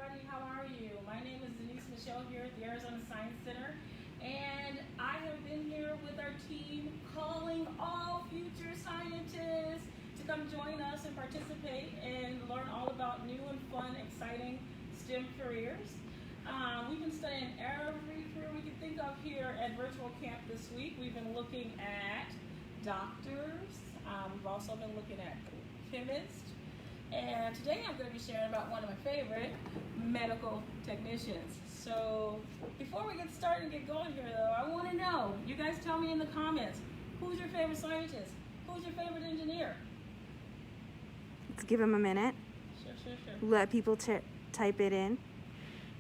everybody, how are you? My name is Denise Michelle here at the Arizona Science Center, and I have been here with our team calling all future scientists to come join us and participate and learn all about new and fun, exciting STEM careers. We've been studying every career we can think of here at Virtual Camp this week. We've been looking at doctors, we've also been looking at chemists, and today I'm going to be sharing about one of my favorite, medical technicians. So before we get started and get going here though, I want to know, you guys tell me in the comments, who's your favorite scientist? Who's your favorite engineer? Let's give them a minute. Sure. Let people type it in.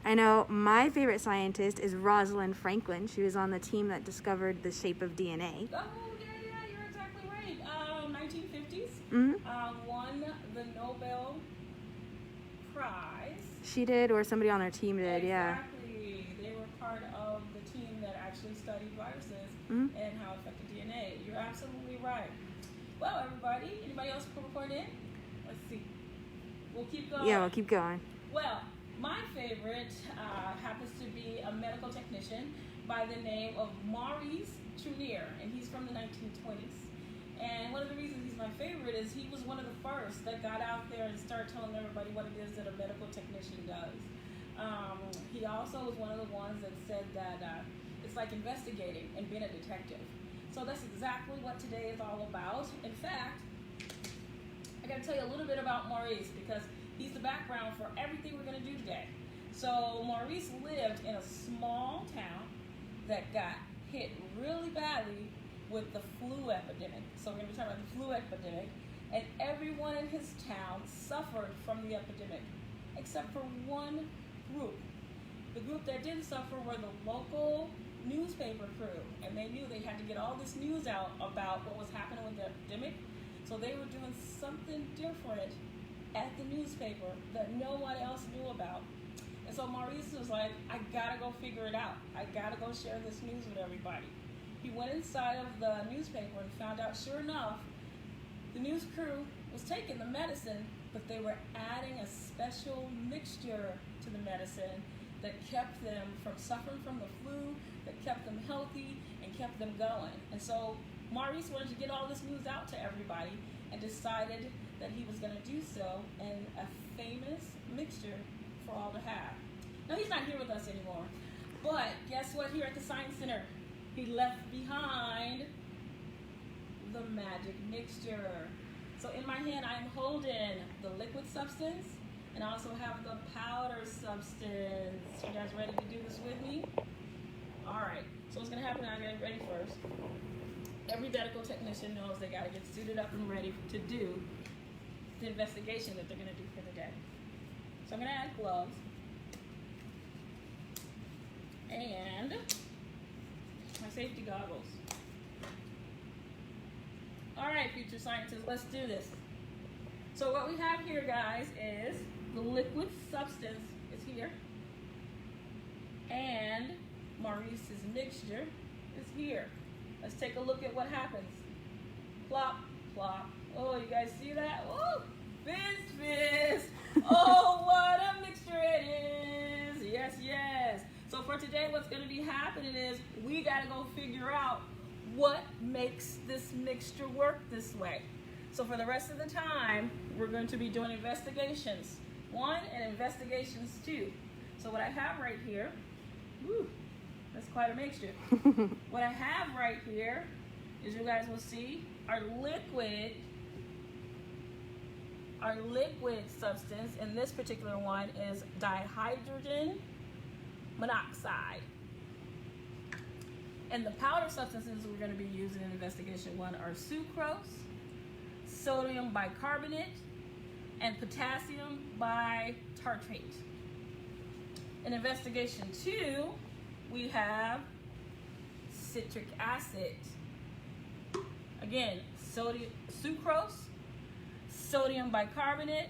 I know my favorite scientist is Rosalind Franklin. She was on the team that discovered the shape of DNA. Oh, yeah, you're exactly right. 1950s, won the Nobel Prize. She did, or somebody on their team did, yeah. Exactly. They were part of the team that actually studied viruses and how it affected DNA. You're absolutely right. Well, everybody, anybody else report in? Let's see. We'll keep going. Yeah, we'll keep going. Well, my favorite happens to be a medical technician by the name of Maurice Trunier, and he's from the 1920s. And one of the reasons he's my favorite is he was one of the first that got out there and started telling everybody what it is that a medical technician does. He also was one of the ones that said that it's like investigating and being a detective. So that's exactly what today is all about. In fact, I got to tell you a little bit about Maurice because he's the background for everything we're going to do today. So Maurice lived in a small town that got hit really badly with the flu epidemic. So we're going to be talking about the flu epidemic, and everyone in his town suffered from the epidemic, except for one group. The group that didn't suffer were the local newspaper crew, and they knew they had to get all this news out about what was happening with the epidemic, so they were doing something different at the newspaper that no one else knew about. And so Maurice was like, I gotta go figure it out. I gotta go share this news with everybody. He went inside of the newspaper and found out, sure enough, the news crew was taking the medicine, but they were adding a special mixture to the medicine that kept them from suffering from the flu, that kept them healthy, and kept them going. And so Maurice wanted to get all this news out to everybody and decided that he was going to do so in a famous mixture for all to have. Now, he's not here with us anymore, but guess what? Here at the Science Center, he left behind the magic mixture. So in my hand, I'm holding the liquid substance, and I also have the powder substance. You guys ready to do this with me? All right, so what's going to happen, I'm getting ready first. Every medical technician knows they got to get suited up and ready to do the investigation that they're going to do for the day. So I'm going to add gloves and my safety goggles. All right, future scientists, let's do this. So what we have here, guys, is the liquid substance is here, and Maurice's mixture is here. Let's take a look at what happens. Plop, plop. Oh, you guys see that? Oh, fizz. Oh, what a mixture it is. Yes. So for today, what's going to be happening is we got to go figure out what makes this mixture work this way. So for the rest of the time, we're going to be doing investigations 1 and investigations 2. So what I have right here, that's quite a mixture. What I have right here is, you guys will see, our liquid substance in this particular one is dihydrogen monoxide. And the powder substances we're going to be using in investigation 1 are sucrose, sodium bicarbonate, and potassium bitartrate. In investigation 2, we have citric acid. Again, sucrose, sodium bicarbonate,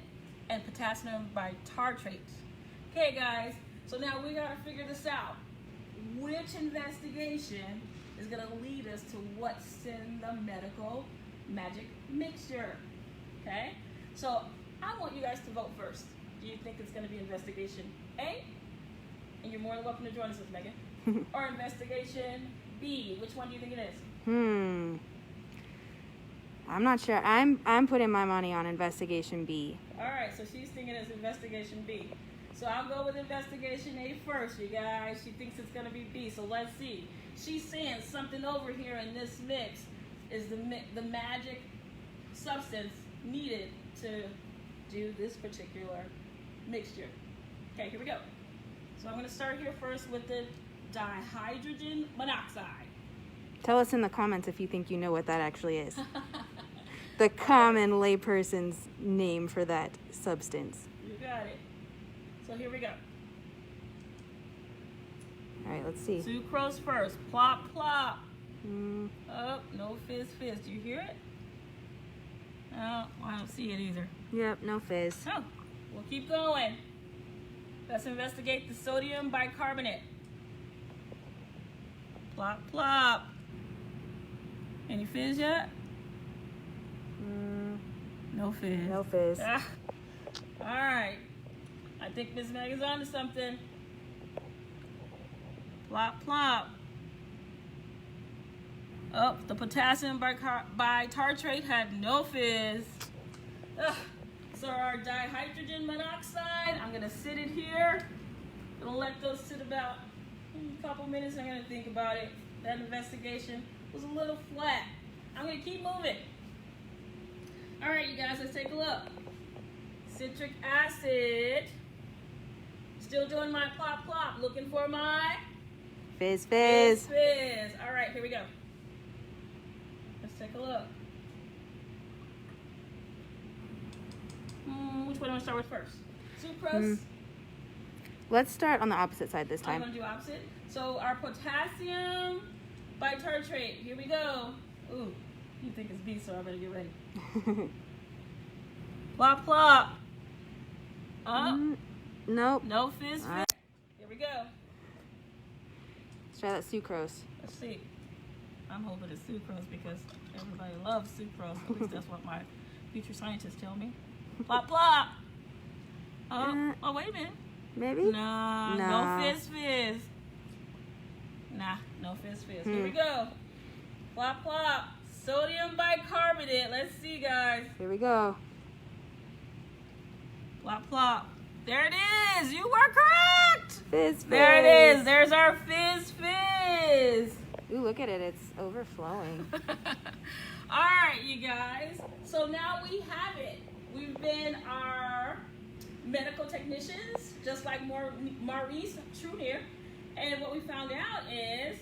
and potassium bitartrate. Okay, guys, so now we got to figure this out. Which investigation is going to lead us to what's in the medical magic mixture? Okay, so I want you guys to vote first. Do you think it's going to be investigation A? And you're more than welcome to join us with Megan. Or investigation B? Which one do you think it is? I'm not sure. I'm putting my money on investigation B. All right, so she's thinking it's investigation B. So I'll go with investigation A first, you guys. She thinks it's going to be B, so let's see. She's saying something over here in this mix is the magic substance needed to do this particular mixture. Okay, here we go. So I'm going to start here first with the dihydrogen monoxide. Tell us in the comments if you think you know what that actually is. The common layperson's name for that substance. You got it. So here we go. All right, let's see. Sucrose first. Plop, plop. Oh, no fizz, fizz. Do you hear it? Oh, I don't see it either. Yep, no fizz. Oh, we'll keep going. Let's investigate the sodium bicarbonate. Plop, plop. Any fizz yet? No fizz. No fizz. Ah. All right. I think Miss Meg is onto something. Plop, plop. Oh, the potassium bitartrate had no fizz. Ugh. So our dihydrogen monoxide, I'm gonna sit it here. Gonna let those sit about a couple minutes. I'm gonna think about it. That investigation was a little flat. I'm gonna keep moving. All right, you guys, let's take a look. Citric acid. Still doing my plop, plop. Looking for my fizz, fizz. fizz, fizz. All right, here we go. Let's take a look. Which one do I start with first? Sucrose. Let's start on the opposite side this I'm time. going to do opposite. So our potassium bitartrate. Here we go. Ooh, you think it's B, so I better get ready. Plop, plop. Nope. No fizz, fizz. Here we go. Let's try that sucrose. Let's see. I'm hoping it's sucrose because everybody loves sucrose. At least that's what my future scientists tell me. Plop, plop. Oh, wait a minute. Maybe? Nah, no fizz, fizz. Nah, no fizz, fizz. Here we go. Plop, plop. Sodium bicarbonate. Let's see, guys. Here we go. Plop, plop. There it is. You were correct. Fizz, fizz. There it is. There's our fizz, fizz. Ooh, look at it. It's overflowing. All right, you guys. So now we have it. We've been our medical technicians, just like Maurice Trunier. And what we found out is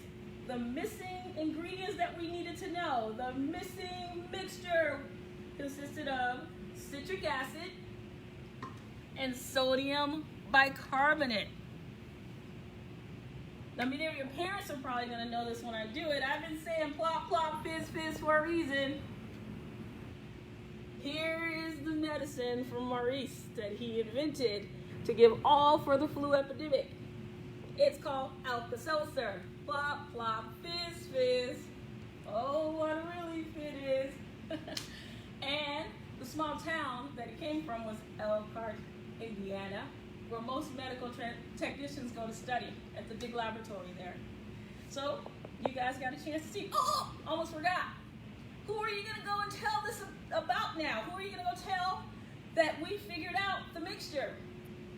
the missing ingredients that we needed to know. The missing mixture consisted of citric acid and sodium bicarbonate. Now, many of your parents are probably going to know this when I do it. I've been saying plop, plop, fizz, fizz for a reason. Here is the medicine from Maurice that he invented to give all for the flu epidemic. It's called Alka-Seltzer. Plop, plop, fizz, fizz. Oh, what a relief it is. And the small town that it came from was Elkhart, Indiana, where most medical technicians go to study at the big laboratory there. So you guys got a chance to see. Oh, almost forgot. Who are you going to go and tell this about now? Who are you going to go tell that we figured out the mixture?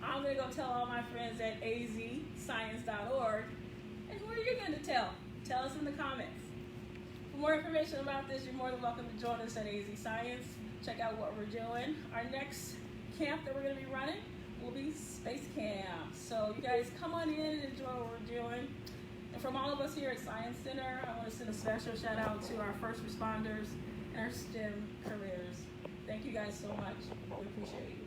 I'm going to go tell all my friends at azscience.org. And who are you going to tell? Tell us in the comments. For more information about this, you're more than welcome to join us at AZ Science. Check out what we're doing. Our next camp that we're going to be running will be Space Camp. So you guys come on in and enjoy what we're doing. And from all of us here at Science Center, I want to send a special shout out to our first responders and our STEM careers. Thank you guys so much. We appreciate you.